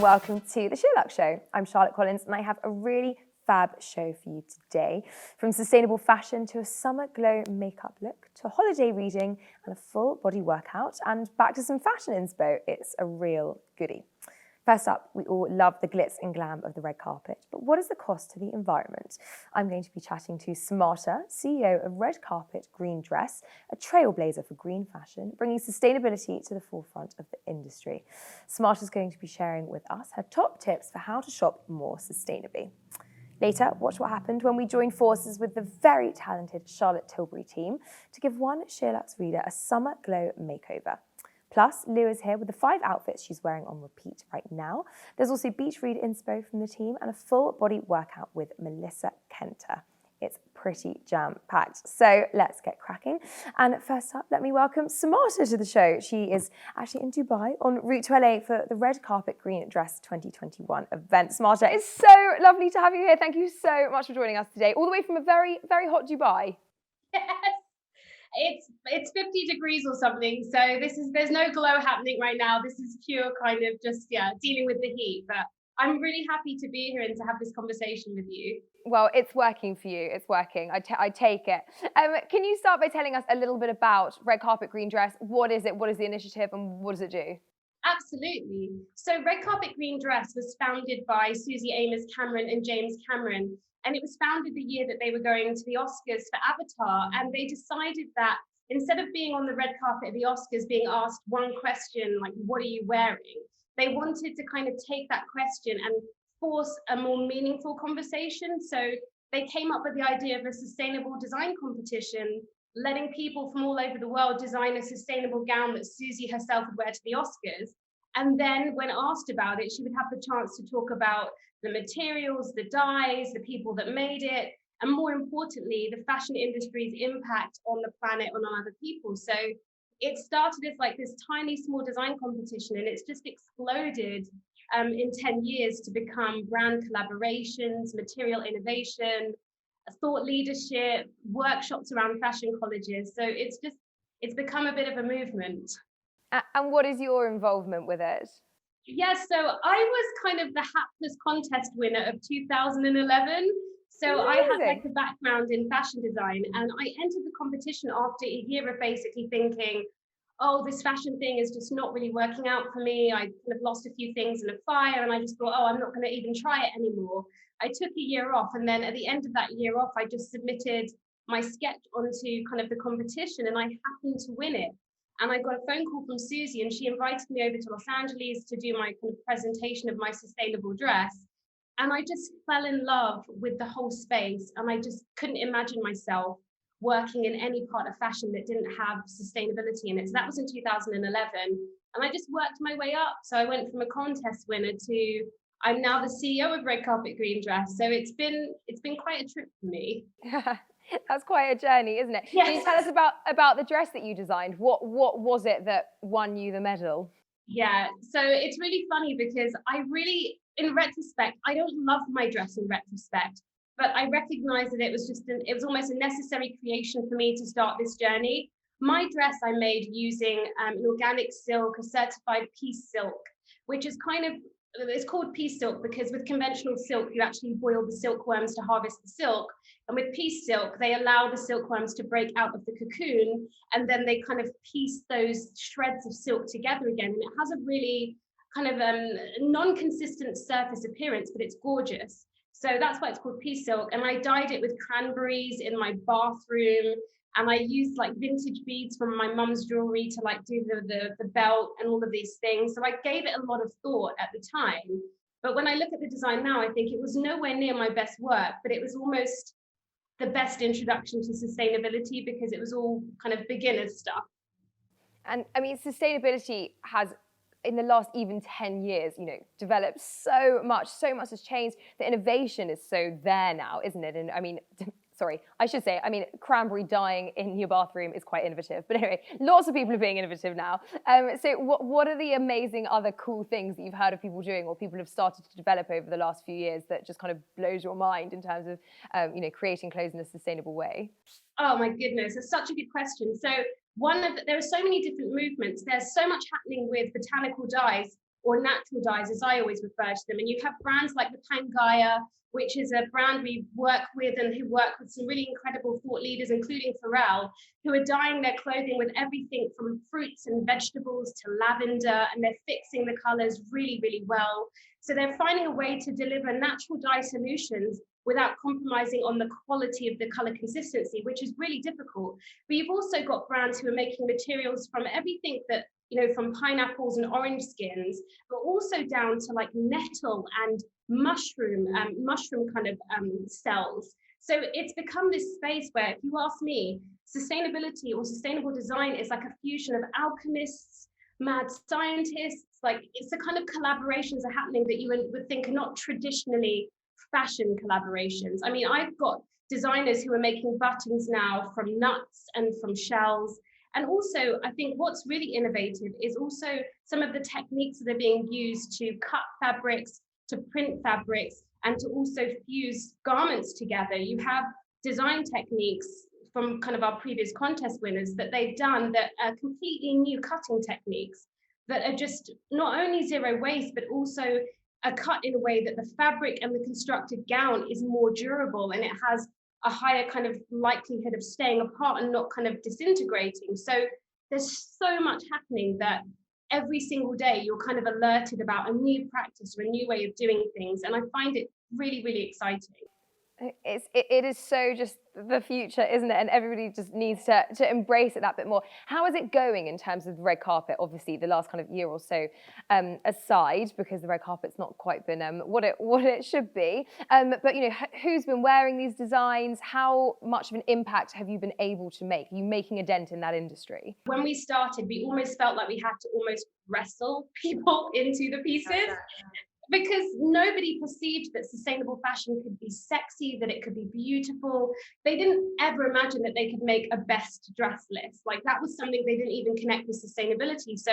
welcome to the SheerLuxe Show. I'm Charlotte Collins and I have a really fab show for you today. From sustainable fashion to a summer glow makeup look to holiday reading and a full body workout and back to some fashion inspo, it's a real goodie. First up, we all love the glitz and glam of the red carpet, but what is the cost to the environment? I'm going to be chatting to Samata, CEO of Red Carpet Green Dress, a trailblazer for green fashion, bringing sustainability to the forefront of the industry. Samata is going to be sharing with us her top tips for how to shop more sustainably. Later, watch what happened when we joined forces with the very talented Charlotte Tilbury team to give one SheerLuxe reader a summer glow makeover. Plus, Lou is here with the 5 outfits she's wearing on repeat right now. There's also beach read inspo from the team and a full body workout with Melissa Kendter. It's pretty jam-packed. So let's get cracking. And first up, let me welcome Samata to the show. She is actually in Dubai en route to LA for the Red Carpet Green Dress 2021 event. Samata, it's so lovely to have you here. Thank you so much for joining us today, all the way from a very, very hot Dubai. Yes. It's 50 degrees or something, so there's no glow happening right now. This is pure kind of just dealing with the heat, but I'm really happy to be here and to have this conversation with you. Well, it's working for you. It's working. I take it. Can you start by telling us a little bit about Red Carpet Green Dress? What is it? What is the initiative, and what does it do? Absolutely. So Red Carpet Green Dress was founded by Susie Amos Cameron and James Cameron. And it was founded the year that they were going to the Oscars for Avatar. And they decided that instead of being on the red carpet at the Oscars being asked one question, like, what are you wearing? They wanted to kind of take that question and force a more meaningful conversation. So they came up with the idea of a sustainable design competition, letting people from all over the world design a sustainable gown that Susie herself would wear to the Oscars. And then when asked about it, she would have the chance to talk about the materials, the dyes, the people that made it, and more importantly, the fashion industry's impact on the planet and on other people. So it started as like this tiny, small design competition, and it's just exploded in 10 years to become brand collaborations, material innovation, thought leadership, workshops around fashion colleges. So it's become a bit of a movement. And what is your involvement with it? Yes, so I was kind of the hapless contest winner of 2011. So I had like a background in fashion design, and I entered the competition after a year of basically thinking, oh, this fashion thing is just not really working out for me. I kind of lost a few things in a fire, and I just thought, oh, I'm not going to even try it anymore. I took a year off, and then at the end of that year off, I just submitted my sketch onto kind of the competition, and I happened to win it. And I got a phone call from Susie, and she invited me over to Los Angeles to do my kind of presentation of my sustainable dress. And I just fell in love with the whole space. And I just couldn't imagine myself working in any part of fashion that didn't have sustainability in it. So that was in 2011. And I just worked my way up. So I went from a contest winner to I'm now the CEO of Red Carpet Green Dress. So it's been quite a trip for me. That's quite a journey, isn't it? Yes. Can you tell us about the dress that you designed? What was it that won you the medal? Yeah, so it's really funny because in retrospect, I don't love my dress in retrospect, but I recognize that it was almost a necessary creation for me to start this journey. My dress I made using an organic silk, a certified piece silk, which is it's called piece silk because with conventional silk, you actually boil the silkworms to harvest the silk. And with piece silk, they allow the silkworms to break out of the cocoon, and then they kind of piece those shreds of silk together again. And it has a really kind of non-consistent surface appearance, but it's gorgeous. So that's why it's called piece silk. And I dyed it with cranberries in my bathroom. And I used like vintage beads from my mum's jewelry to like do the belt and all of these things. So I gave it a lot of thought at the time. But when I look at the design now, I think it was nowhere near my best work, but it was almost the best introduction to sustainability because it was all kind of beginner's stuff. And I mean, sustainability has, in the last even 10 years, developed so much has changed. The innovation is so there now, isn't it? And I mean, cranberry dyeing in your bathroom is quite innovative. But anyway, lots of people are being innovative now. So what are the amazing other cool things that you've heard of people doing or people have started to develop over the last few years that just kind of blows your mind in terms of, creating clothes in a sustainable way? Oh my goodness, it's such a good question. So there are so many different movements. There's so much happening with botanical dyes. or natural dyes, as I always refer to them. And you have brands like the Pangaya, which is a brand we work with and who work with some really incredible thought leaders, including Pharrell, who are dyeing their clothing with everything from fruits and vegetables to lavender, and they're fixing the colors really, really well. So they're finding a way to deliver natural dye solutions without compromising on the quality of the color consistency, which is really difficult. But you've also got brands who are making materials from everything that, from pineapples and orange skins, but also down to like nettle and mushroom kind of cells. So it's become this space where, if you ask me, sustainability or sustainable design is like a fusion of alchemists, mad scientists. Like, it's the kind of collaborations are happening that you would think are not traditionally fashion collaborations. I mean, I've got designers who are making buttons now from nuts and from shells. And also, I think what's really innovative is also some of the techniques that are being used to cut fabrics, to print fabrics, and to also fuse garments together. You have design techniques from kind of our previous contest winners that they've done that are completely new cutting techniques that are just not only zero waste, but also are cut in a way that the fabric and the constructed gown is more durable, and it has a higher kind of likelihood of staying apart and not kind of disintegrating. So there's so much happening that every single day you're kind of alerted about a new practice or a new way of doing things. And I find it really, really exciting. It is so just the future, isn't it? And everybody just needs to embrace it that bit more. How is it going in terms of the red carpet? Obviously, the last kind of year or so aside, because the red carpet's not quite been what it should be. But who's been wearing these designs? How much of an impact have you been able to make? Are you making a dent in that industry? When we started, we almost felt like we had to almost wrestle people into the pieces. Because nobody perceived that sustainable fashion could be sexy, that it could be beautiful. They didn't ever imagine that they could make a best dress list. Like, that was something they didn't even connect with sustainability. So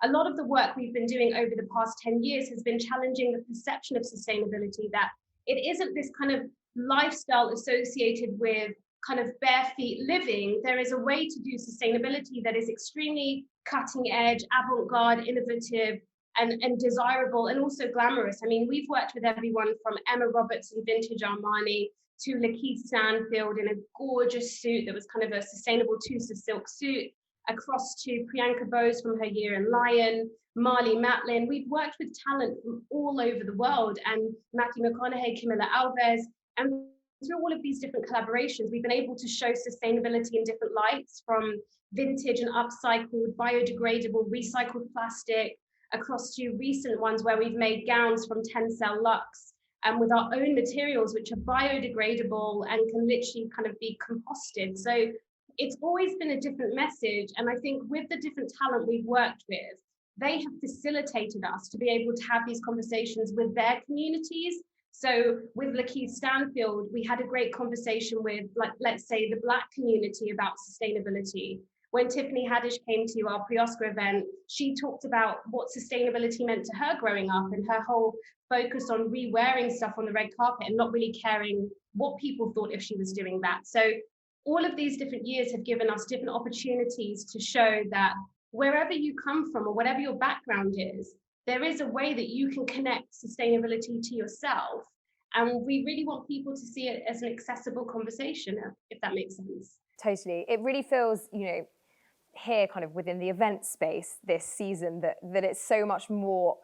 a lot of the work we've been doing over the past 10 years has been challenging the perception of sustainability, that it isn't this kind of lifestyle associated with kind of bare feet living. There is a way to do sustainability that is extremely cutting edge, avant-garde, innovative, and desirable, and also glamorous. I mean, we've worked with everyone from Emma Roberts in vintage Armani to Lakeith Stanfield in a gorgeous suit that was kind of a sustainable Tussa silk suit, across to Priyanka Bose from her year in Lion, Marley Matlin. We've worked with talent from all over the world, and Matthew McConaughey, Camila Alves, and through all of these different collaborations, we've been able to show sustainability in different lights, from vintage and upcycled, biodegradable, recycled plastic, across to recent ones where we've made gowns from Tencel Luxe and with our own materials, which are biodegradable and can literally kind of be composted. So it's always been a different message. And I think with the different talent we've worked with, they have facilitated us to be able to have these conversations with their communities. So with Lakeith Stanfield, we had a great conversation with, like, let's say, the Black community about sustainability. When Tiffany Haddish came to our pre-Oscar event, she talked about what sustainability meant to her growing up, and her whole focus on re-wearing stuff on the red carpet and not really caring what people thought if she was doing that. So all of these different years have given us different opportunities to show that wherever you come from or whatever your background is, there is a way that you can connect sustainability to yourself. And we really want people to see it as an accessible conversation, if that makes sense. Totally. It really feels, here kind of within the event space this season that it's so much more,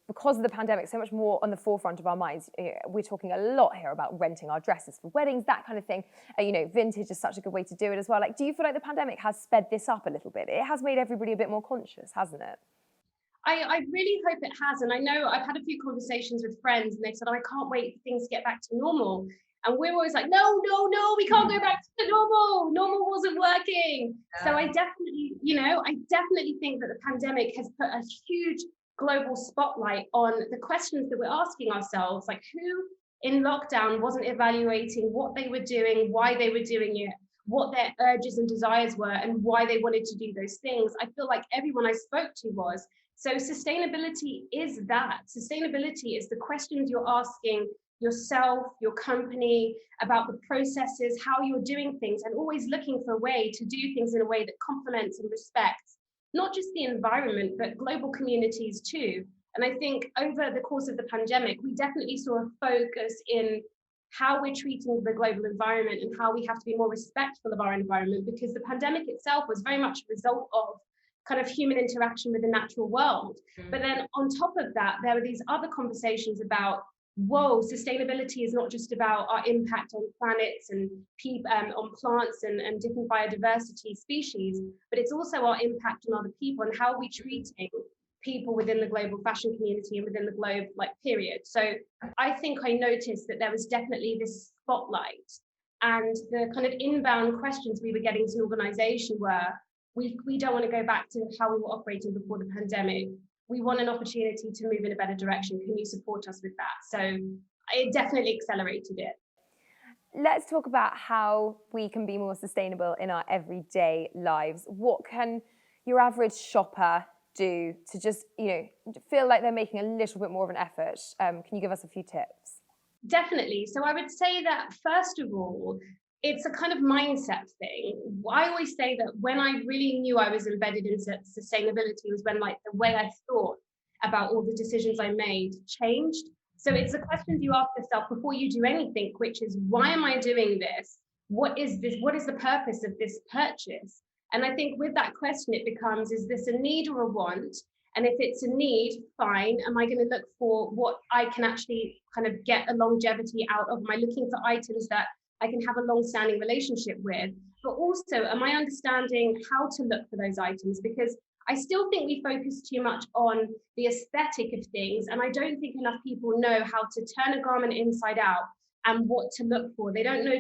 because of the pandemic, so much more on the forefront of our minds. We're talking a lot here about renting our dresses for weddings, that kind of thing. Vintage is such a good way to do it as well. Like, do you feel like the pandemic has sped this up a little bit? It has made everybody a bit more conscious, hasn't it? I really hope it has. And I know I've had a few conversations with friends, and they said, I can't wait for things to get back to normal. And we're always like, no, we can't go back to normal. Normal wasn't working. Yeah. So I definitely think that the pandemic has put a huge global spotlight on the questions that we're asking ourselves, like, who in lockdown wasn't evaluating what they were doing, why they were doing it, what their urges and desires were, and why they wanted to do those things. I feel like everyone I spoke to was. So sustainability is that. Sustainability is the questions you're asking yourself, your company, about the processes, how you're doing things, and always looking for a way to do things in a way that complements and respects not just the environment, but global communities too. And I think over the course of the pandemic, we definitely saw a focus in how we're treating the global environment and how we have to be more respectful of our environment, because the pandemic itself was very much a result of kind of human interaction with the natural world. But then on top of that, there were these other conversations about, whoa, sustainability is not just about our impact on planets and on plants and different biodiversity species, but it's also our impact on other people and how we treating people within the global fashion community and within the globe, like, period. So I think I noticed that there was definitely this spotlight, and the kind of inbound questions we were getting as an organization were, we don't want to go back to how we were operating before the pandemic. We want an opportunity to move in a better direction. Can you support us with that? So it definitely accelerated it. Let's talk about how we can be more sustainable in our everyday lives. What can your average shopper do to just, feel like they're making a little bit more of an effort? Can you give us a few tips? Definitely. So I would say that, first of all, it's a kind of mindset thing. I always say that when I really knew I was embedded in sustainability was when, like, the way I thought about all the decisions I made changed. So it's the questions you ask yourself before you do anything, which is, why am I doing this? What is this? What is the purpose of this purchase? And I think with that question, it becomes, is this a need or a want? And if it's a need, fine. Am I going to look for what I can actually kind of get a longevity out of? Am I looking for items that I can have a long-standing relationship with? But also, am I understanding how to look for those items? Because I still think we focus too much on the aesthetic of things, and I don't think enough people know how to turn a garment inside out and what to look for. They don't know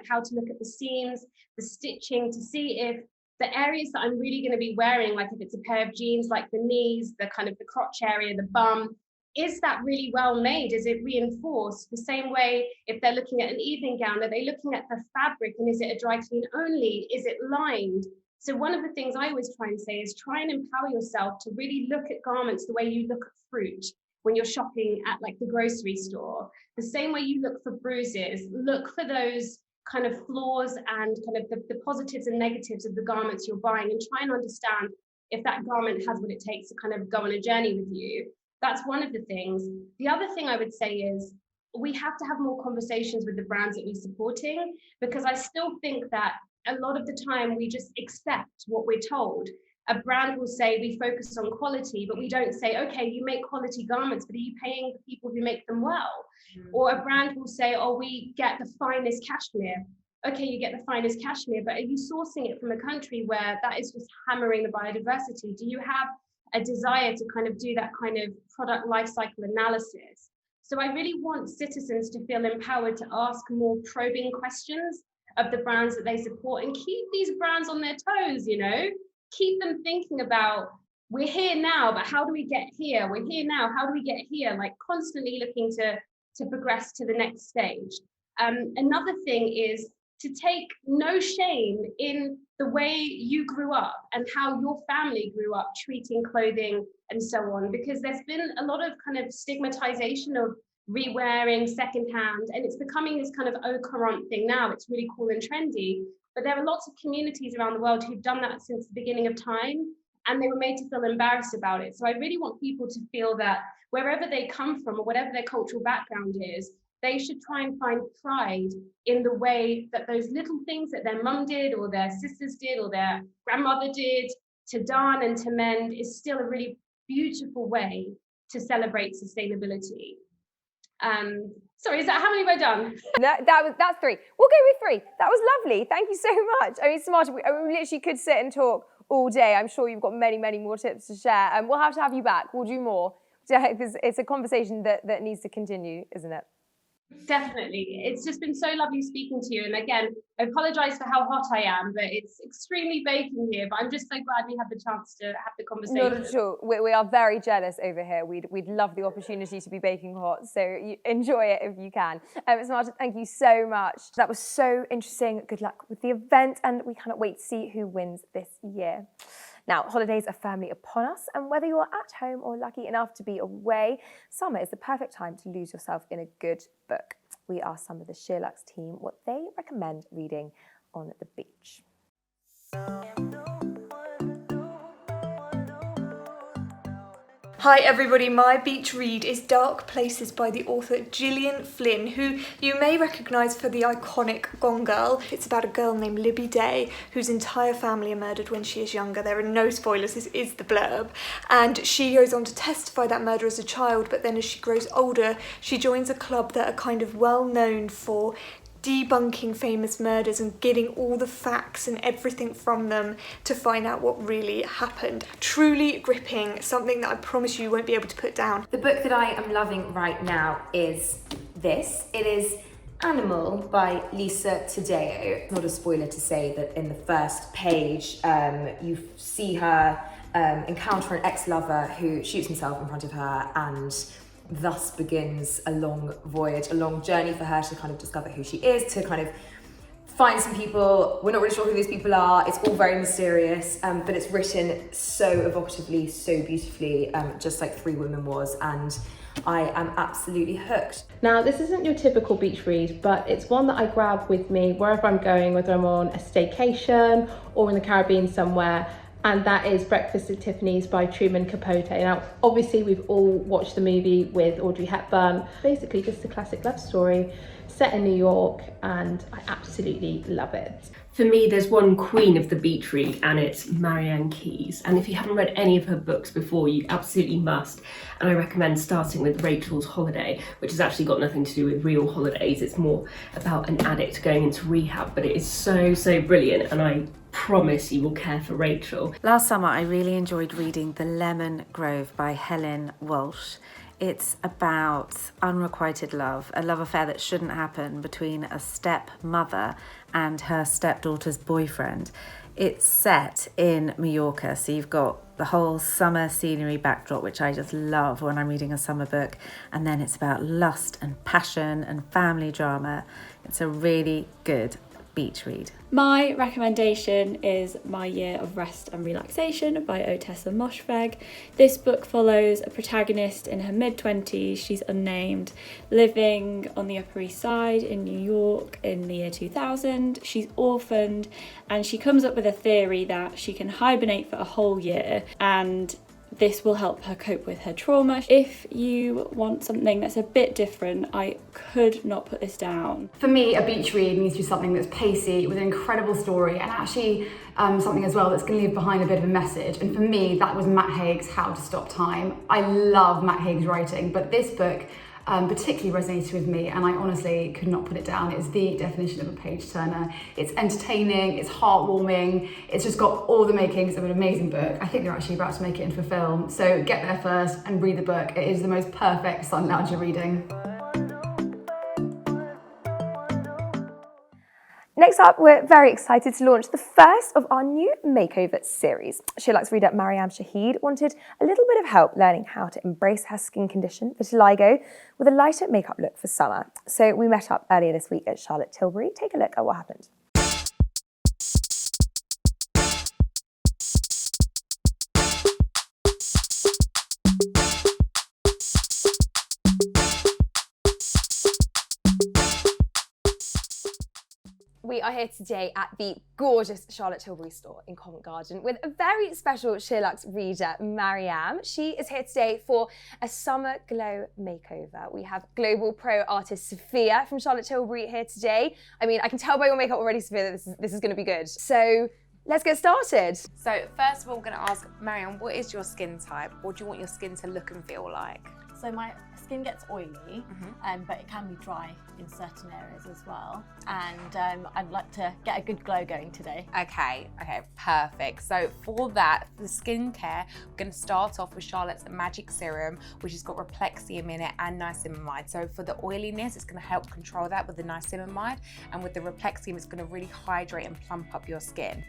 how to look at the seams, the stitching, to see if the areas that I'm really going to be wearing, like if it's a pair of jeans, like the knees, the kind of the crotch area, the bum, is that really well made? Is it reinforced? The same way, if they're looking at an evening gown, are they looking at the fabric, and is it a dry clean only? Is it lined? So one of the things I always try and say is, try and empower yourself to really look at garments the way you look at fruit when you're shopping at, like, the grocery store. The same way you look for bruises, look for those kind of flaws and kind of the positives and negatives of the garments you're buying, and try and understand if that garment has what it takes to kind of go on a journey with you. That's one of the things. The other thing I would say is, we have to have more conversations with the brands that we're supporting, because I still think that a lot of the time we just accept what we're told. A brand will say, we focus on quality, but we don't say, okay, you make quality garments, but are you paying the people who make them well? Or a brand will say, oh, we get the finest cashmere. Okay, you get the finest cashmere, but are you sourcing it from a country where that is just hammering the biodiversity? Do you have a desire to kind of do that kind of product life cycle analysis? So I really want citizens to feel empowered to ask more probing questions of the brands that they support, and keep these brands on their toes, keep them thinking about, we're here now, but how do we get here? We're here now, how do we get here? Like, constantly looking to progress to the next stage. Another thing is to take no shame in the way you grew up and how your family grew up treating clothing and so on, because there's been a lot of kind of stigmatization of re-wearing secondhand, and it's becoming this kind of au courant thing now. It's really cool and trendy, but there are lots of communities around the world who've done that since the beginning of time, and they were made to feel embarrassed about it. So I really want people to feel that wherever they come from or whatever their cultural background is, they should try and find pride in the way that those little things that their mum did or their sisters did or their grandmother did to darn and to mend is still a really beautiful way to celebrate sustainability. Sorry, is that how many have I done? No, that's 3. We'll go with 3. That was lovely. Thank you so much. I mean, Samata, we literally could sit and talk all day. I'm sure you've got many, many more tips to share. And we'll have to have you back. We'll do more. Because it's a conversation that needs to continue, isn't it? Definitely. It's just been so lovely speaking to you. And again, I apologize for how hot I am, but it's extremely baking here. But I'm just so glad we had the chance to have the conversation. Not at all. We are very jealous over here. We'd love the opportunity to be baking hot. So you enjoy it if you can. Samata, thank you so much. That was so interesting. Good luck with the event. And we cannot wait to see who wins this year. Now, holidays are firmly upon us, and whether you're at home or lucky enough to be away, summer is the perfect time to lose yourself in a good book. We asked some of the SheerLuxe team what they recommend reading on the beach. Hi everybody, my beach read is Dark Places by the author Gillian Flynn, who you may recognise for the iconic Gone Girl. It's about a girl named Libby Day whose entire family are murdered when she is younger. There are no spoilers, this is the blurb. And she goes on to testify that murder as a child, but then as she grows older, she joins a club that are kind of well known for debunking famous murders and getting all the facts and everything from them to find out what really happened. Truly gripping, something that I promise you won't be able to put down. The book that I am loving right now is this. It is Animal by Melissa Kendter. It's not a spoiler to say that in the first page you see her encounter an ex-lover who shoots himself in front of her, and thus begins a long voyage, a long journey for her to kind of discover who she is, to kind of find some people. We're not really sure who these people are. It's all very mysterious, but it's written so evocatively, so beautifully, just like Three Women was, and I am absolutely hooked. Now, this isn't your typical beach read, but it's one that I grab with me wherever I'm going, whether I'm on a staycation or in the Caribbean somewhere. And that is Breakfast at Tiffany's by Truman Capote. Now, obviously we've all watched the movie with Audrey Hepburn. Basically just a classic love story set in New York, and I absolutely love it. For me, there's one queen of the beach read, and it's Marianne Keyes. And if you haven't read any of her books before, you absolutely must. And I recommend starting with Rachel's Holiday, which has actually got nothing to do with real holidays. It's more about an addict going into rehab, but it is so, so brilliant. And I promise you will care for Rachel. Last summer, I really enjoyed reading The Lemon Grove by Helen Walsh. It's about unrequited love, a love affair that shouldn't happen between a stepmother and her stepdaughter's boyfriend. It's set in Mallorca, so you've got the whole summer scenery backdrop, which I just love when I'm reading a summer book, and then it's about lust and passion and family drama. It's a really good beach read. My recommendation is My Year of Rest and Relaxation by Otessa Moshfegh. This book follows a protagonist in her mid-20s, she's unnamed, living on the Upper East Side in New York in the year 2000. She's orphaned, and she comes up with a theory that she can hibernate for a whole year, and this will help her cope with her trauma. If you want something that's a bit different, I could not put this down. For me, a beach read needs to be something that's pacey, with an incredible story, and actually something as well that's going to leave behind a bit of a message. And for me, that was Matt Haig's How to Stop Time. I love Matt Haig's writing, but this book particularly resonated with me, and I honestly could not put it down. It's the definition of a page turner. It's entertaining, it's heartwarming, it's just got all the makings of an amazing book. I think they're actually about to make it into a film, so get there first and read the book. It is the most perfect sun lounger reading. Next up, we're very excited to launch the first of our new Makeover series. SheerLuxe reader Mariam Shahid wanted a little bit of help learning how to embrace her skin condition, vitiligo, with a lighter makeup look for summer. So we met up earlier this week at Charlotte Tilbury. Take a look at what happened. We are here today at the gorgeous Charlotte Tilbury store in Covent Garden with a very special SheerLuxe reader, Mariam. She is here today for a summer glow makeover. We have global pro artist Sophia from Charlotte Tilbury here today. I mean, I can tell by your makeup already, Sophia, that this is going to be good. So let's get started. So first of all, we're going to ask Mariam, what is your skin type? What do you want your skin to look and feel like? So my skin gets oily, but it can be dry in certain areas as well. And I'd like to get a good glow going today. Okay, perfect. So for that, the skincare, we're going to start off with Charlotte's Magic Serum, which has got Replexium in it and niacinamide. So for the oiliness, it's going to help control that with the niacinamide, and with the Replexium, it's going to really hydrate and plump up your skin.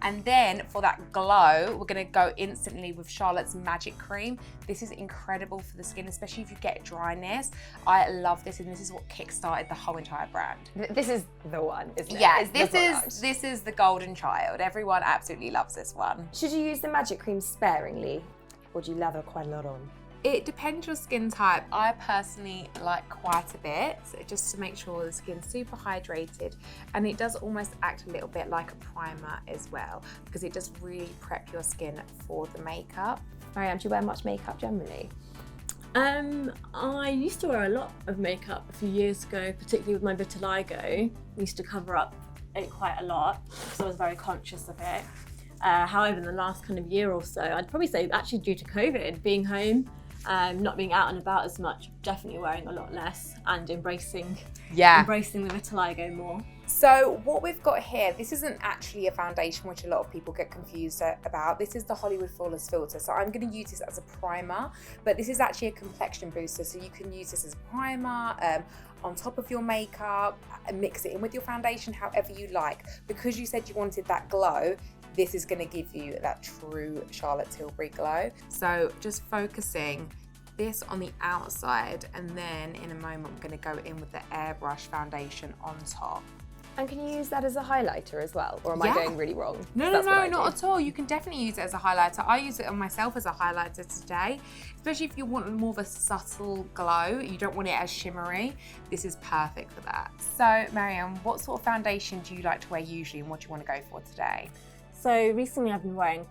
And then for that glow, we're gonna go instantly with Charlotte's Magic Cream. This is incredible for the skin, especially if you get dryness. I love this, and this is what kickstarted the whole entire brand. This is the one, isn't it? Yeah, this is the golden child. Everyone absolutely loves this one. Should you use the Magic Cream sparingly, or do you lather quite a lot on? It depends your skin type. I personally like quite a bit, just to make sure the skin's super hydrated, and it does almost act a little bit like a primer as well, because it does really prep your skin for the makeup. Marianne, do you wear much makeup generally? I used to wear a lot of makeup a few years ago, particularly with my vitiligo. I used to cover up it quite a lot because I was very conscious of it. However, in the last kind of year or so, I'd probably say actually due to COVID, being home, not being out and about as much, definitely wearing a lot less and embracing the vitiligo more. So what we've got here, this isn't actually a foundation, which a lot of people get confused about. This is the Hollywood Flawless Filter. So I'm going to use this as a primer, but this is actually a complexion booster. So you can use this as a primer on top of your makeup, and mix it in with your foundation however you like. Because you said you wanted that glow, this is going to give you that true Charlotte Tilbury glow. So just focusing this on the outside, and then in a moment I'm going to go in with the airbrush foundation on top. And can you use that as a highlighter as well? Or am I going really wrong? No, not at all. You can definitely use it as a highlighter. I use it on myself as a highlighter today, especially if you want more of a subtle glow. You don't want it as shimmery. This is perfect for that. So, Marianne, what sort of foundation do you like to wear usually, and what do you want to go for today? So recently I've been wearing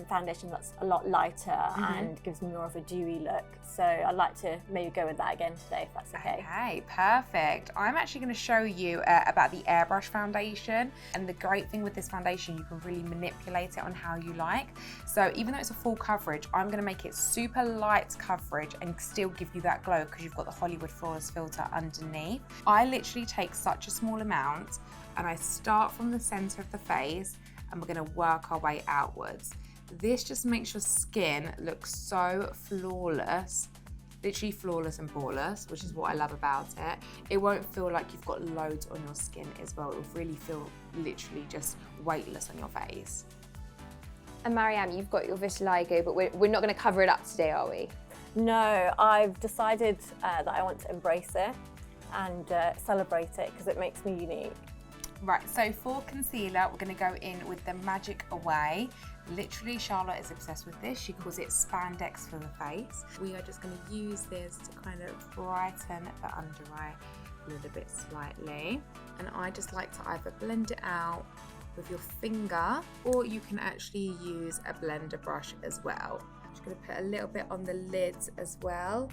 foundation that's a lot lighter and gives me more of a dewy look. So I'd like to maybe go with that again today, if that's okay. Okay, perfect. I'm actually going to show you about the airbrush foundation. And the great thing with this foundation, you can really manipulate it on how you like. So even though it's a full coverage, I'm going to make it super light coverage and still give you that glow because you've got the Hollywood Flawless Filter underneath. I literally take such a small amount and I start from the center of the face, and we're gonna work our way outwards. This just makes your skin look so flawless, literally flawless and poreless, which is what I love about it. It won't feel like you've got loads on your skin as well. It will really feel literally just weightless on your face. And Marianne, you've got your vitiligo, but we're not gonna cover it up today, are we? No, I've decided that I want to embrace it and celebrate it because it makes me unique. Right, so for concealer, we're going to go in with the Magic Away. Literally, Charlotte is obsessed with this. She calls it spandex for the face. We are just going to use this to kind of brighten the under eye a little bit slightly. And I just like to either blend it out with your finger, or you can actually use a blender brush as well. I'm just going to put a little bit on the lids as well,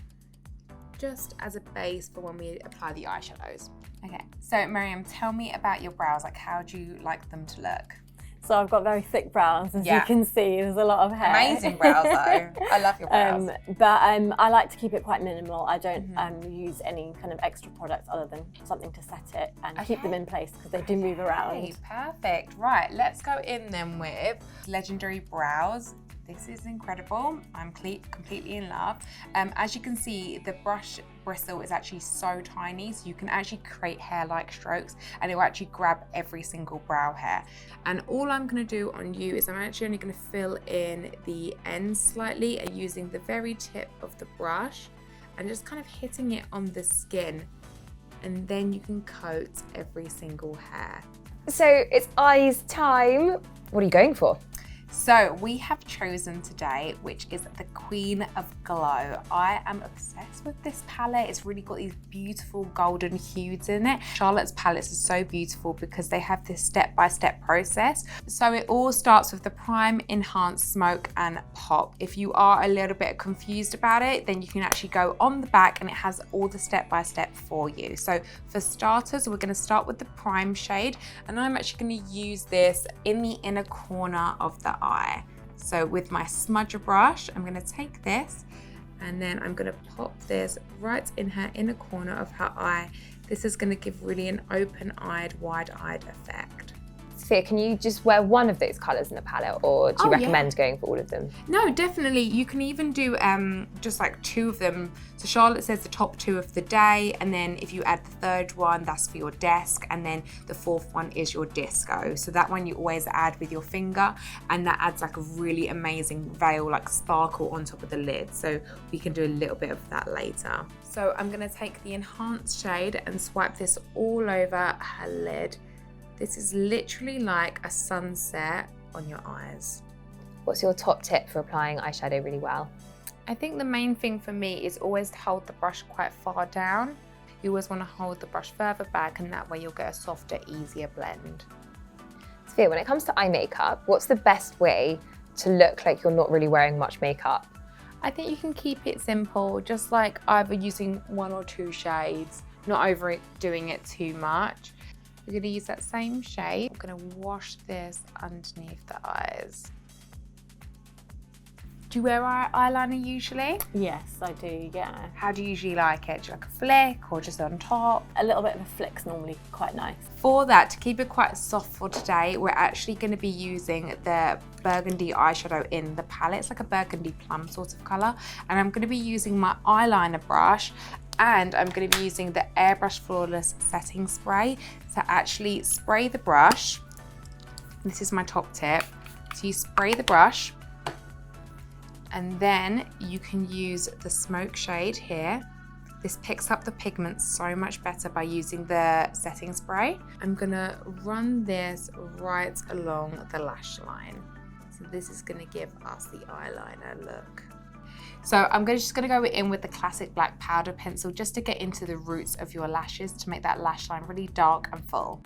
just as a base for when we apply the eyeshadows. Okay, so Miriam, tell me about your brows. Like, how do you like them to look? So I've got very thick brows, as you can see. There's a lot of hair. Amazing brows, though. I love your brows. But I like to keep it quite minimal. I don't use any kind of extra products other than something to set it and keep them in place because they do move around. Okay, perfect. Right, let's go in then with Legendary Brows. This is incredible. I'm completely in love. As you can see, the brush bristle is actually so tiny, so you can actually create hair-like strokes and it will actually grab every single brow hair. And all I'm gonna do on you is I'm actually only gonna fill in the ends slightly and using the very tip of the brush and just kind of hitting it on the skin. And then you can coat every single hair. So it's eyes time. What are you going for? So we have chosen today, which is the Queen of Glow. I am obsessed with this palette. It's really got these beautiful golden hues in it. Charlotte's palettes are so beautiful because they have this step-by-step process. So it all starts with the Prime, Enhance, Smoke and Pop. If you are a little bit confused about it, then you can actually go on the back and it has all the step-by-step for you. So for starters, we're gonna start with the Prime shade, and I'm actually gonna use this in the inner corner of the eye. So with my smudger brush, I'm going to take this and then I'm going to pop this right in her inner corner of her eye. This is going to give really an open-eyed, wide-eyed effect. Sophia, can you just wear one of those colours in the palette, or do you recommend going for all of them? No, definitely. You can even do just like two of them. So Charlotte says the top two of the day, and then if you add the third one, that's for your desk, and then the fourth one is your disco. So that one you always add with your finger, and that adds like a really amazing veil, like sparkle on top of the lid. So we can do a little bit of that later. So I'm gonna take the Enhanced shade and swipe this all over her lid. This is literally like a sunset on your eyes. What's your top tip for applying eyeshadow really well? I think the main thing for me is always to hold the brush quite far down. You always want to hold the brush further back, and that way you'll get a softer, easier blend. Sophia, when it comes to eye makeup, what's the best way to look like you're not really wearing much makeup? I think you can keep it simple, just like either using 1 or 2 shades, not overdoing it too much. We're going to use that same shade. I'm going to wash this underneath the eyes. Do you wear eyeliner usually? Yes, I do, yeah. How do you usually like it? Do you like a flick or just on top? A little bit of a flick's normally quite nice. For that, to keep it quite soft for today, we're actually going to be using the burgundy eyeshadow in the palette. It's like a burgundy plum sort of colour. And I'm going to be using my eyeliner brush, and I'm going to be using the Airbrush Flawless Setting Spray to actually spray the brush. This is my top tip. So you spray the brush, and then you can use the smoke shade here. This picks up the pigment so much better by using the setting spray. I'm gonna run this right along the lash line. So this is gonna give us the eyeliner look. So I'm just gonna go in with the classic black powder pencil just to get into the roots of your lashes to make that lash line really dark and full.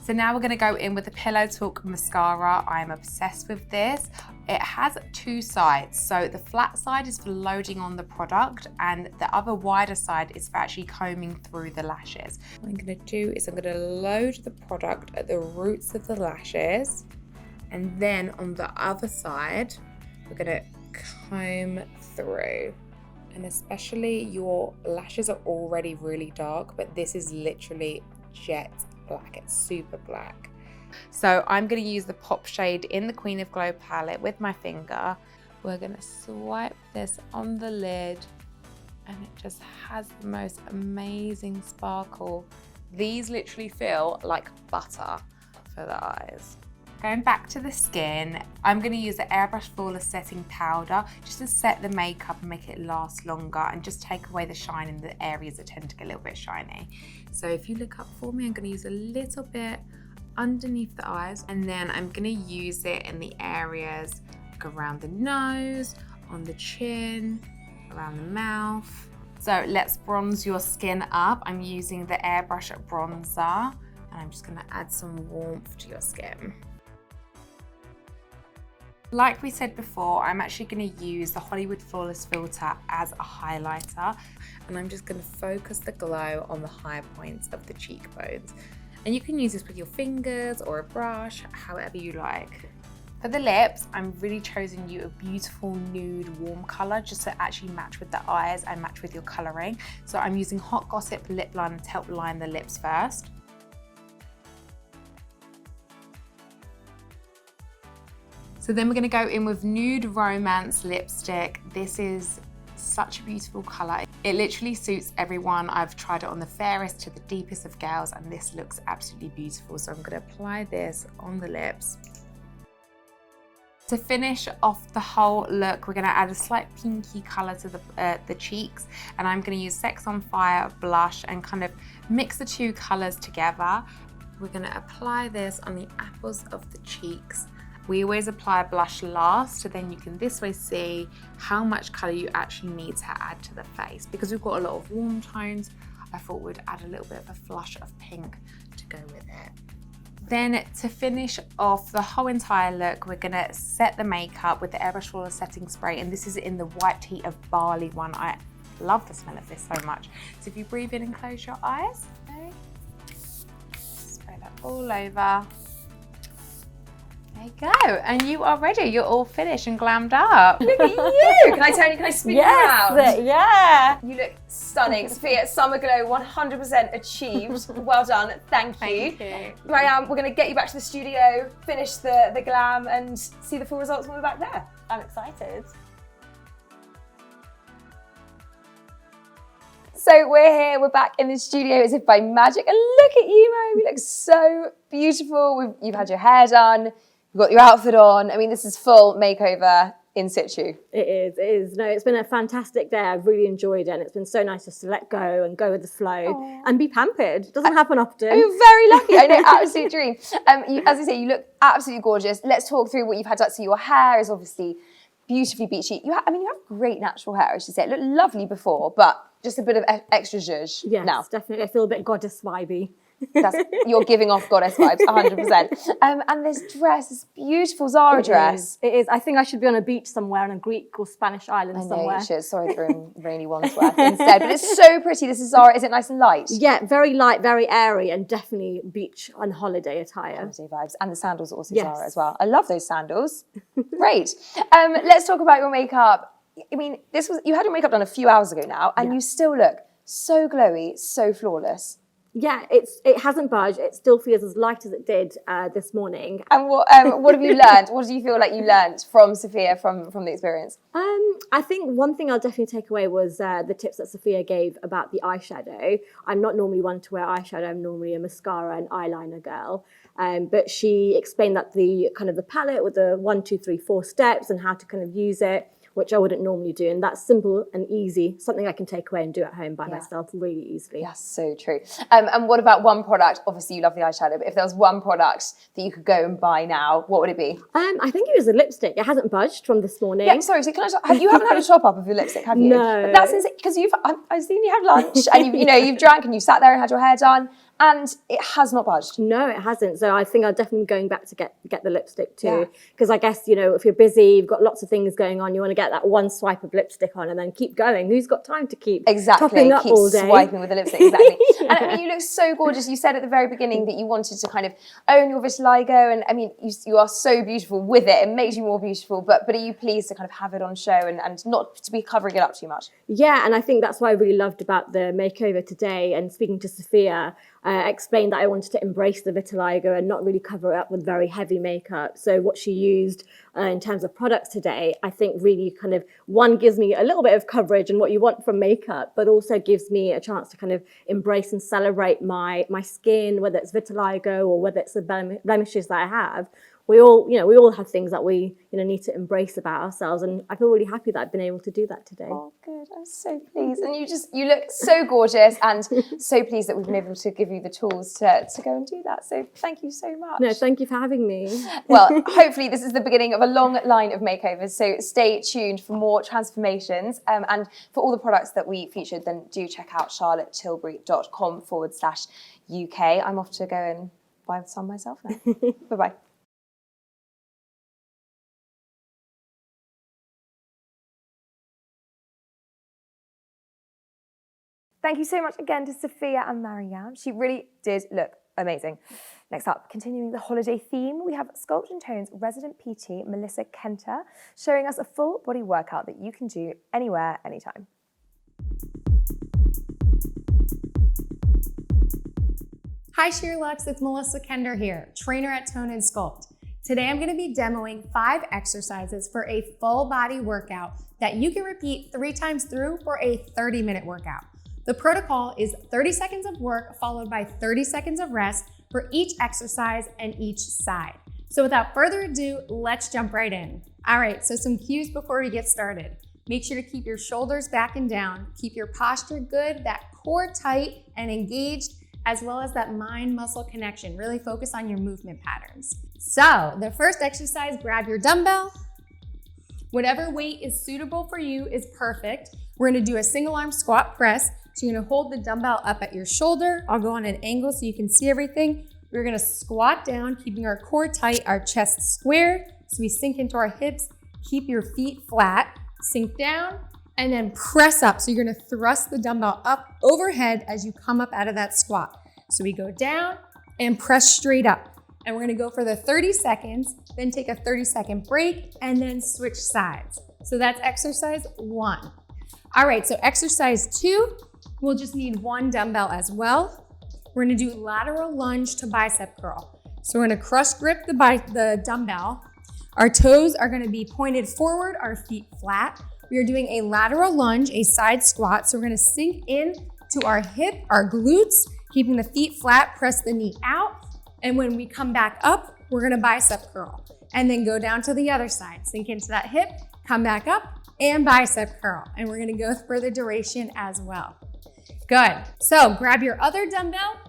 So now we're going to go in with the Pillow Talk mascara. I'm obsessed with this. It has 2 sides. So the flat side is for loading on the product, and the other wider side is for actually combing through the lashes. What I'm going to do is I'm going to load the product at the roots of the lashes, and then on the other side, we're going to comb through. And especially your lashes are already really dark, but this is literally jet black. It's super black. So I'm going to use the pop shade in the Queen of Glow palette with my finger. We're going to swipe this on the lid, and it just has the most amazing sparkle. These literally feel like butter for the eyes. Going back to the skin, I'm going to use the Airbrush Flawless Setting Powder just to set the makeup and make it last longer and just take away the shine in the areas that tend to get a little bit shiny. So if you look up for me, I'm going to use a little bit underneath the eyes, and then I'm going to use it in the areas like around the nose, on the chin, around the mouth. So let's bronze your skin up. I'm using the Airbrush Bronzer, and I'm just going to add some warmth to your skin. Like we said before, I'm actually going to use the Hollywood Flawless filter as a highlighter, and I'm just going to focus the glow on the high points of the cheekbones. And you can use this with your fingers or a brush, however you like. For the lips, I'm really chosen you a beautiful nude warm colour just to actually match with the eyes and match with your colouring. So I'm using Hot Gossip lip liner to help line the lips first. So then we're going to go in with Nude Romance lipstick. This is such a beautiful colour. It literally suits everyone. I've tried it on the fairest to the deepest of girls, and this looks absolutely beautiful. So I'm going to apply this on the lips. To finish off the whole look, we're going to add a slight pinky colour to the cheeks, and I'm going to use Sex on Fire blush and kind of mix the 2 colours together. We're going to apply this on the apples of the cheeks. We always apply a blush last, so then you can this way see how much colour you actually need to add to the face. Because we've got a lot of warm tones, I thought we'd add a little bit of a flush of pink to go with it. Then to finish off the whole entire look, we're going to set the makeup with the Airbrush Flawless Setting Spray, and this is in the White Tea of Barley one. I love the smell of this so much. So if you breathe in and close your eyes, okay, spray that all over. There you go, and you are ready. You're all finished and glammed up. Look at you! Can I turn you? Can I spin you around? Yeah. You look stunning. Sophia, Summer Glow 100% achieved. Well done. Thank you. Thank you. Marianne, we're going to get you back to the studio, finish the glam, and see the full results when we're back there. I'm excited. So we're here, we're back in the studio as if by magic. And look at you, Marianne. You look so beautiful. You've had your hair done. You've got your outfit on. I mean, this is full makeover in situ. It is. No, it's been a fantastic day. I've really enjoyed it, and it's been so nice just to let go and go with the flow and be pampered. It doesn't happen often. You're very lucky. I know, absolute dream. As I say, you look absolutely gorgeous. Let's talk through what you've had done. So your hair is obviously beautifully beachy. You have great natural hair, I should say. It looked lovely before, but just a bit of extra zhuzh now. Yes, definitely. I feel a bit goddess vibey. You're giving off goddess vibes, 100%. And this dress, this beautiful Zara dress. It is. I think I should be on a beach somewhere on a Greek or Spanish island somewhere. You should. Sorry for rainy Wandsworth instead. But it's so pretty. This is Zara. Is it nice and light? Yeah, very light, very airy, and definitely beach and holiday attire. Holiday vibes. And the sandals are also Zara as well. I love those sandals. Great. Let's talk about your makeup. I mean, you had your makeup done a few hours ago now, and you still look so glowy, so flawless. Yeah, it hasn't budged. It still feels as light as it did this morning. And what have you learned? What do you feel like you learned from Sophia from the experience? I think one thing I'll definitely take away was the tips that Sophia gave about the eyeshadow. I'm not normally one to wear eyeshadow. I'm normally a mascara and eyeliner girl. But she explained that the palette with the 1, 2, 3, 4 steps and how to kind of use it, which I wouldn't normally do. And that's simple and easy, something I can take away and do at home by myself really easily. Yes, so true. And what about one product? Obviously you love the eyeshadow, but if there was one product that you could go and buy now, what would it be? I think it was a lipstick. It hasn't budged from this morning. Yeah, sorry, so you haven't had a top up of your lipstick, have you? No. But that's because I've seen you have lunch and you've drank and you've sat there and had your hair done. And it has not budged. No, it hasn't. So I think I'll definitely be going back to get the lipstick too. Because I guess, if you're busy, you've got lots of things going on, you want to get that one swipe of lipstick on and then keep going. Who's got time to keep topping up all day? Swiping with the lipstick, exactly. And I mean, you look so gorgeous. You said at the very beginning that you wanted to kind of own your vitiligo. And I mean, you are so beautiful with it. It makes you more beautiful. But are you pleased to kind of have it on show and not to be covering it up too much? Yeah, and I think that's what I really loved about the makeover today. And speaking to Sophia, explained that I wanted to embrace the vitiligo and not really cover it up with very heavy makeup. So what she used in terms of products today, I think really kind of, one, gives me a little bit of coverage and what you want from makeup, but also gives me a chance to kind of embrace and celebrate my skin, whether it's vitiligo or whether it's the blemishes that I have. We all have things that we need to embrace about ourselves, and I feel really happy that I've been able to do that today. Oh, good! I'm so pleased, and you look so gorgeous, and so pleased that we've been able to give you the tools to go and do that. So thank you so much. No, thank you for having me. Well, hopefully this is the beginning of a long line of makeovers. So stay tuned for more transformations, and for all the products that we featured, then do check out charlottetilbury.com/UK. I'm off to go and buy some myself now. Bye bye. Thank you so much again to Sophia and Mariam. She really did look amazing. Next up, continuing the holiday theme, we have Sculpt and Tone's resident PT, Melissa Kendter, showing us a full body workout that you can do anywhere, anytime. Hi SheerLuxe, it's Melissa Kendter here, trainer at Tone and Sculpt. Today I'm going to be demoing 5 exercises for a full body workout that you can repeat 3 times through for a 30-minute workout. The protocol is 30 seconds of work followed by 30 seconds of rest for each exercise and each side. So without further ado, let's jump right in. All right, so some cues before we get started. Make sure to keep your shoulders back and down, keep your posture good, that core tight and engaged, as well as that mind-muscle connection. Really focus on your movement patterns. So the first exercise, grab your dumbbell. Whatever weight is suitable for you is perfect. We're gonna do a single arm squat press. So you're gonna hold the dumbbell up at your shoulder. I'll go on an angle so you can see everything. We're gonna squat down, keeping our core tight, our chest square. So we sink into our hips, keep your feet flat, sink down, and then press up. So you're gonna thrust the dumbbell up overhead as you come up out of that squat. So we go down and press straight up. And we're gonna go for the 30 seconds, then take a 30-second break, and then switch sides. So that's exercise 1. All right, so exercise 2, we'll just need 1 dumbbell as well. We're gonna do lateral lunge to bicep curl. So we're gonna crush grip the dumbbell. Our toes are gonna be pointed forward, our feet flat. We are doing a lateral lunge, a side squat. So we're gonna sink in to our hip, our glutes, keeping the feet flat, press the knee out. And when we come back up, we're gonna bicep curl. And then go down to the other side. Sink into that hip, come back up, and bicep curl. And we're gonna go for the duration as well. Good. So grab your other dumbbell.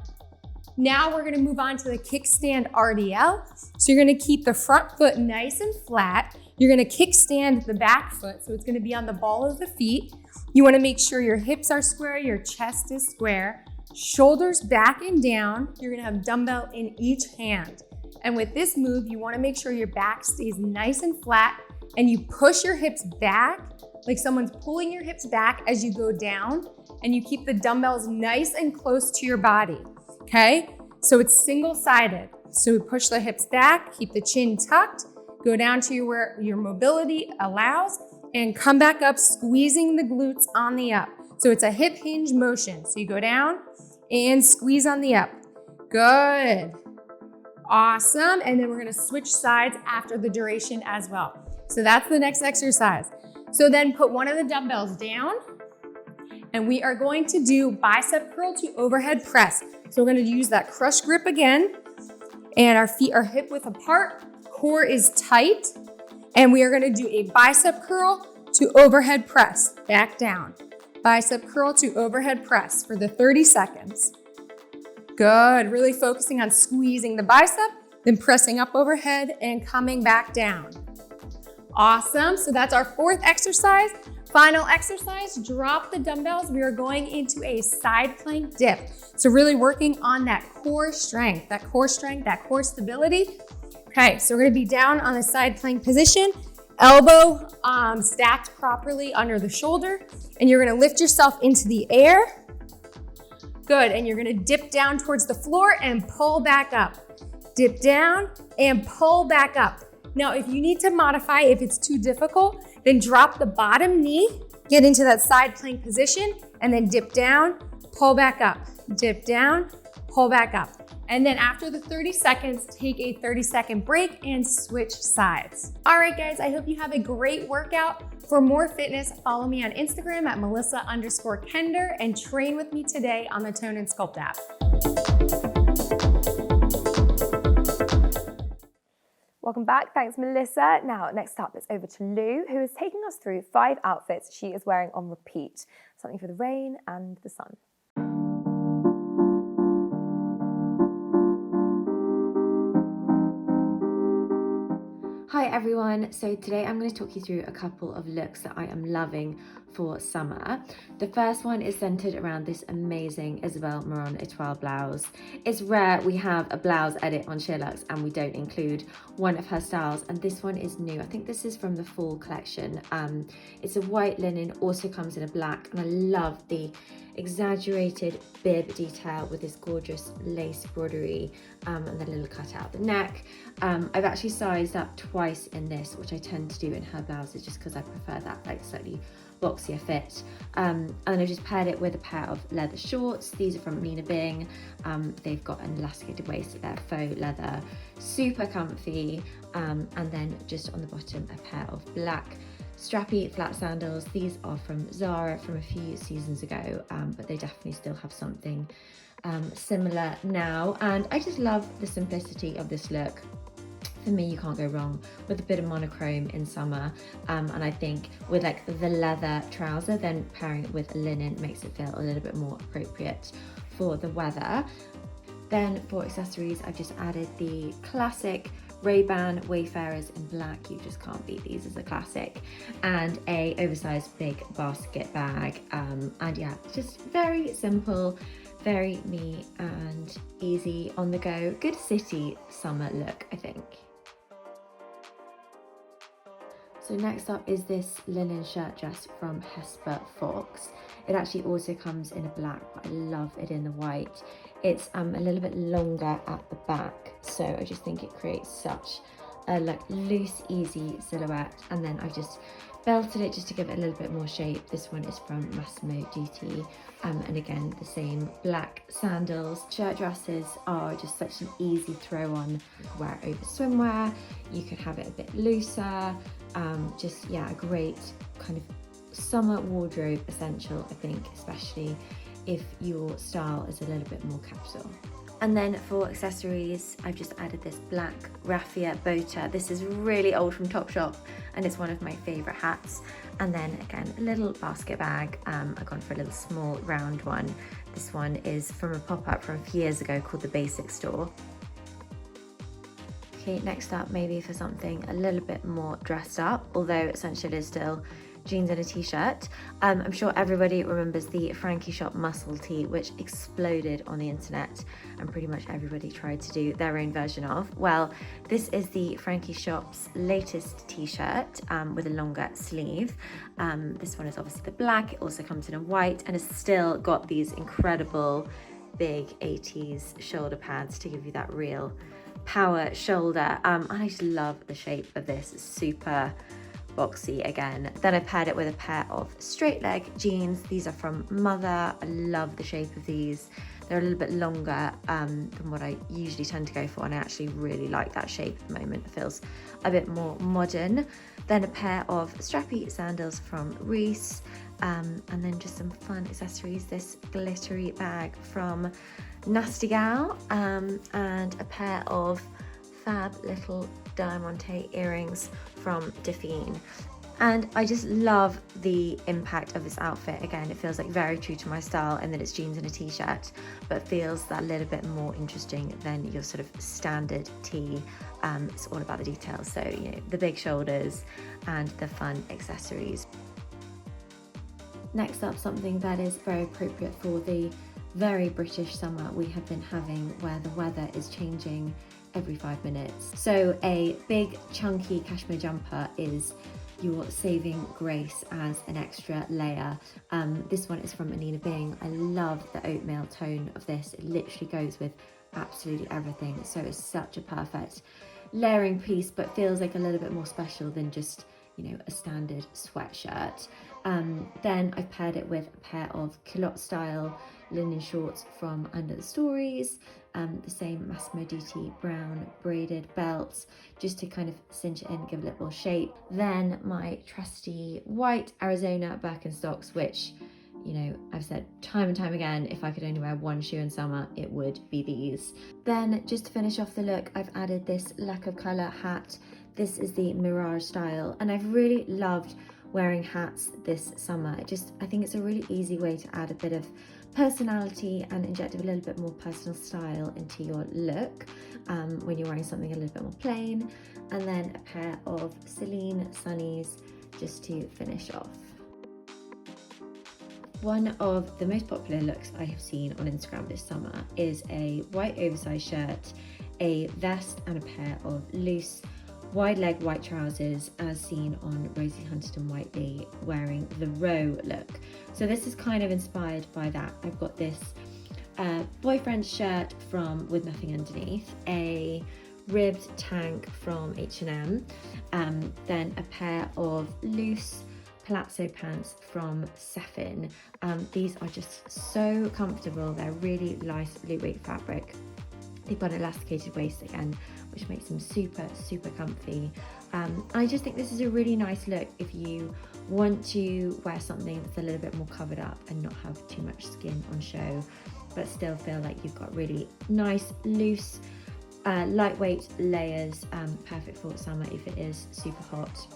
Now we're gonna move on to the kickstand RDL. So you're gonna keep the front foot nice and flat. You're gonna kickstand the back foot, so it's gonna be on the ball of the feet. You wanna make sure your hips are square, your chest is square, shoulders back and down. You're gonna have dumbbell in each hand. And with this move, you wanna make sure your back stays nice and flat and you push your hips back, like someone's pulling your hips back as you go down, and you keep the dumbbells nice and close to your body, okay? So it's single-sided. So we push the hips back, keep the chin tucked, go down to where your mobility allows, and come back up, squeezing the glutes on the up. So it's a hip hinge motion. So you go down and squeeze on the up. Good. Awesome. And then we're gonna switch sides after the duration as well. So that's the next exercise. So then put one of the dumbbells down, and we are going to do bicep curl to overhead press. So we're gonna use that crush grip again, and our feet are hip width apart, core is tight, and we are gonna do a bicep curl to overhead press, back down. Bicep curl to overhead press for the 30 seconds. Good, really focusing on squeezing the bicep, then pressing up overhead and coming back down. Awesome, so that's our fourth exercise. Final exercise, drop the dumbbells. We are going into a side plank dip. So really working on that core strength, that core stability. Okay, so we're gonna be down on the side plank position, elbow stacked properly under the shoulder, and you're gonna lift yourself into the air. Good, and you're gonna dip down towards the floor and pull back up. Dip down and pull back up. Now, if you need to modify, if it's too difficult, then drop the bottom knee, get into that side plank position, and then dip down, pull back up. Dip down, pull back up. And then after the 30 seconds, take a 30-second break and switch sides. All right, guys, I hope you have a great workout. For more fitness, follow me on Instagram at Melissa_Kendter and train with me today on the Tone and Sculpt app. Welcome back. Thanks, Melissa. Now, next up, it's over to Lou, who is taking us through 5 outfits she is wearing on repeat. Something for the rain and the sun. Hi everyone, so today I'm going to talk you through a couple of looks that I am loving for summer. The first one is centered around this amazing Isabel Marant Etoile blouse. It's rare we have a blouse edit on SheerLuxe and we don't include one of her styles, and this one is new. I think this is from the fall collection. It's a white linen, also comes in a black, and I love the exaggerated bib detail with this gorgeous lace broderie and the little cutout at the neck. I've actually sized up twice in this, which I tend to do in her blouses just because I prefer that like slightly boxier fit. And I just paired it with a pair of leather shorts. These are from Nina Bing. They've got an elasticated waist, they're faux leather, super comfy. And then just on the bottom, a pair of black strappy flat sandals. These are from Zara from a few seasons ago, but they definitely still have something similar now. And I just love the simplicity of this look. For me, you can't go wrong with a bit of monochrome in summer, and I think with like the leather trouser, then pairing it with a linen makes it feel a little bit more appropriate for the weather. Then for accessories, I've just added the classic Ray-Ban Wayfarers in black. You just can't beat these as a classic, and a oversized big basket bag. And yeah, just very simple, very me and easy on the go. Good city summer look, I think. So next up is this linen shirt dress from Hesper Fox. It actually also comes in a black, but I love it in the white. It's a little bit longer at the back, so I just think it creates such a like loose, easy silhouette. And then I just belted it just to give it a little bit more shape. This one is from Massimo Dutti, and again the same black sandals. Shirt dresses are just such an easy throw on. You can wear it over swimwear, you could have it a bit looser. Just yeah, a great kind of summer wardrobe essential, I think, especially if your style is a little bit more capsule. And then for accessories, I've just added this black raffia boater. This is really old from Topshop and it's one of my favorite hats. And then again, a little basket bag. I've gone for a little small round one. This one is from a pop-up from a few years ago called the Basic Store. Okay, next up, maybe for something a little bit more dressed up, although essentially it is still jeans and a t-shirt. I'm sure everybody remembers the Frankie Shop muscle tee, which exploded on the internet and pretty much everybody tried to do their own version of. Well, this is the Frankie Shop's latest t-shirt with a longer sleeve. This one is obviously the black, it also comes in a white and it's still got these incredible big 80s shoulder pads to give you that real power shoulder. I just love the shape of this, it's super boxy again. Then I paired it with a pair of straight leg jeans. These are from Mother. I love the shape of these. They're a little bit longer than what I usually tend to go for, and I actually really like that shape at the moment. It feels a bit more modern. Then a pair of strappy sandals from Reese, and then just some fun accessories. This glittery bag from Nasty Gal, and a pair of fab little diamante earrings from Define. And I just love the impact of this outfit. Again, it feels like very true to my style, and then it's jeans and a t-shirt, but feels that little bit more interesting than your sort of standard tee. It's all about the details, so you know, the big shoulders and the fun accessories. Next up, something that is very appropriate for the very British summer we have been having, where the weather is changing every 5 minutes. So a big chunky cashmere jumper is your saving grace as an extra layer. This one is from Anina Bing. I love the oatmeal tone of this. It literally goes with absolutely everything. So it's such a perfect layering piece, but feels like a little bit more special than just, you know, a standard sweatshirt. Then I've paired it with a pair of culotte style linen shorts from Under the Stories, the same Massimo Dutti brown braided belts, just to kind of cinch it in, give it a little more shape. Then my trusty white Arizona Birkenstocks, which, you know, I've said time and time again, if I could only wear one shoe in summer, it would be these. Then just to finish off the look, I've added this lack of colour hat. This is the Mirage style, and I've really loved wearing hats this summer. I think it's a really easy way to add a bit of personality and inject a little bit more personal style into your look when you're wearing something a little bit more plain. And then a pair of Celine Sunnies just to finish off. One of the most popular looks I have seen on Instagram this summer is a white oversized shirt, a vest and a pair of loose wide leg white trousers, as seen on Rosie Huntington-Whiteley wearing the Row look. So this is kind of inspired by that. I've got this boyfriend shirt from With Nothing Underneath, a ribbed tank from H&M, then a pair of loose palazzo pants from Sefin. These are just so comfortable. They're really light, lightweight fabric. They've got an elasticated waist again, which makes them super, super comfy. I just think this is a really nice look if you want to wear something that's a little bit more covered up and not have too much skin on show, but still feel like you've got really nice, loose, lightweight layers, perfect for summer if it is super hot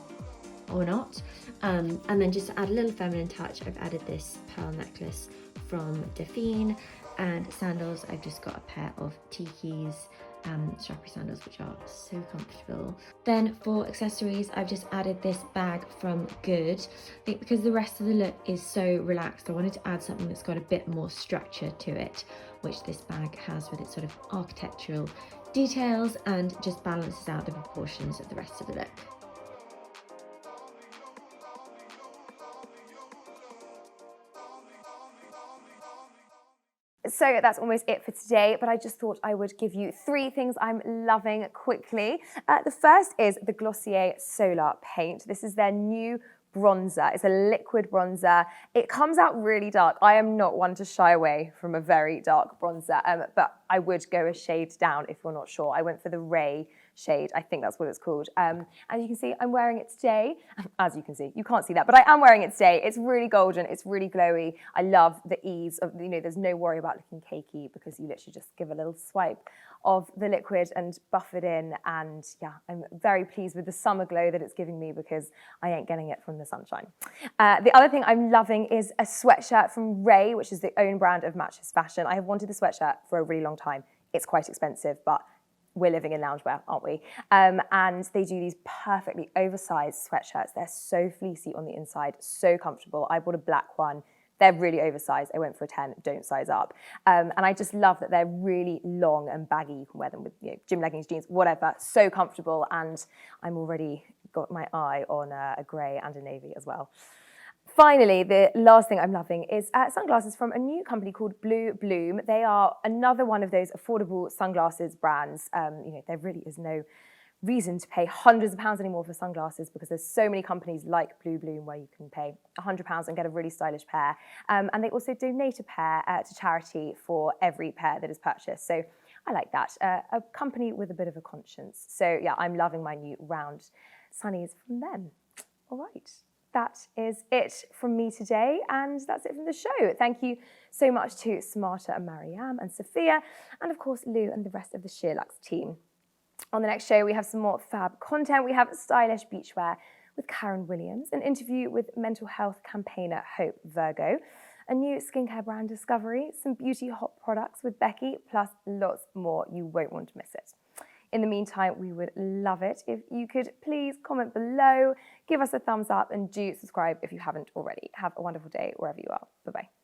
or not. And then just to add a little feminine touch, I've added this pearl necklace from Define, and sandals, I've just got a pair of Tiki's strappy sandals, which are so comfortable. Then for accessories, I've just added this bag from Good. I think because the rest of the look is so relaxed, I wanted to add something that's got a bit more structure to it, which this bag has with its sort of architectural details, and just balances out the proportions of the rest of the look. So that's almost it for today, but I just thought I would give you 3 things I'm loving quickly. The first is the Glossier Solar Paint. This is their new bronzer. It's a liquid bronzer. It comes out really dark. I am not one to shy away from a very dark bronzer, but I would go a shade down if you're not sure. I went for the Ray shade. I think that's what it's called. As you can see, I'm wearing it today. As you can see, you can't see that, but I am wearing it today. It's really golden. It's really glowy. I love the ease of, there's no worry about looking cakey because you literally just give a little swipe of the liquid and buff it in. And yeah, I'm very pleased with the summer glow that it's giving me because I ain't getting it from the sunshine. The other thing I'm loving is a sweatshirt from Ray, which is the own brand of Matches Fashion. I have wanted the sweatshirt for a really long time. It's quite expensive, but we're living in loungewear, aren't we? And they do these perfectly oversized sweatshirts. They're so fleecy on the inside, so comfortable. I bought a black one. They're really oversized. I went for a 10, don't size up. And I just love that they're really long and baggy. You can wear them with gym leggings, jeans, whatever. So comfortable. And I'm already got my eye on a grey and a navy as well. Finally, the last thing I'm loving is sunglasses from a new company called Blue Bloom. They are another one of those affordable sunglasses brands. There really is no reason to pay hundreds of pounds anymore for sunglasses because there's so many companies like Blue Bloom where you can pay £100 and get a really stylish pair. And they also donate a pair to charity for every pair that is purchased. So I like that. A company with a bit of a conscience. So yeah, I'm loving my new round sunnies from them. All right. That is it from me today, and that's it from the show. Thank you so much to Samata and Mariam and Sophia, and of course Lou and the rest of the SheerLuxe team. On the next show, we have some more fab content. We have stylish beachwear with Karen Williams, an interview with mental health campaigner Hope Virgo, a new skincare brand discovery, some beauty hot products with Becky, plus lots more. You won't want to miss it. In the meantime, we would love it if you could please comment below, give us a thumbs up, and do subscribe if you haven't already. Have a wonderful day wherever you are. Bye-bye.